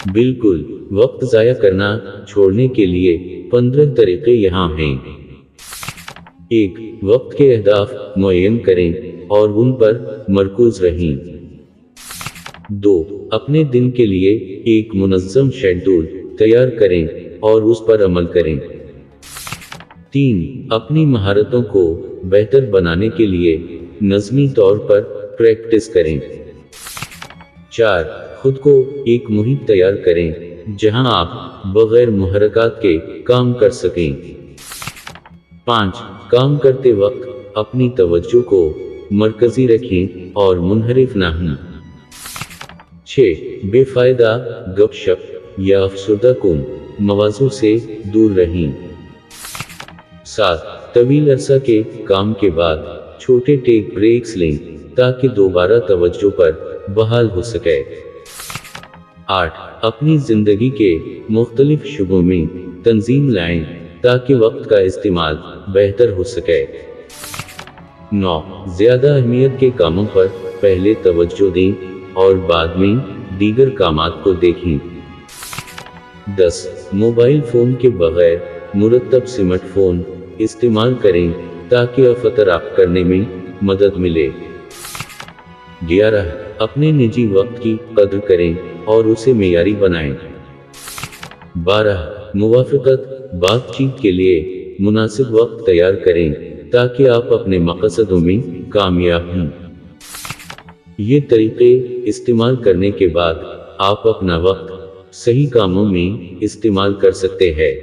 बिल्कुल, वक्त ज़ाया करना छोड़ने के लिए 15 तरीके यहाँ हैं। 1. वक्त के अहदाफ मुअय्यन करें और उन पर मरकूज रहें। 2. अपने दिन के लिए एक मुनज़्ज़म शेड्यूल तैयार करें और उस पर अमल करें। 3. अपनी महारतों को बेहतर बनाने के लिए नज़मी तौर पर प्रैक्टिस करें। 4. खुद को एक मुहित तैयार करें जहां आप बगैर मुहर्रकात के काम कर सकें। 5. काम करते वक्त अपनी तवज्जो को मरकजी रखें और मुनहरिफ ना हों। 6. बेफायदा गपशप या अफसुर्दाकुन मवाज़ों से दूर रहें। 7. तवील अरसा के काम के बाद छोटे टेक ब्रेक्स लें ताकि दोबारा तवज्जो पर बहाल हो सके। 8. अपनी जिंदगी के मुख्तलिफ शुबों में तंजीम लाएं ताकि वक्त का इस्तेमाल बेहतर हो सके। 9. ज्यादा अहमियत के कामों पर पहले तवज्जो दें और बाद में दीगर कामात को देखें। 10. मोबाइल फोन के बगैर मुरतब स्मार्टफोन इस्तेमाल करें ताकि अफतराब करने में मदद मिले। 11. अपने निजी वक्त की कद्र करें और उसे मेयारी बनाएं। 12. मुवाफ़क़त बातचीत के लिए मुनासिब वक्त तैयार करें ताकि आप अपने मकसदों में कामयाब हों। ये तरीके इस्तेमाल करने के बाद आप अपना वक्त सही कामों में इस्तेमाल कर सकते हैं।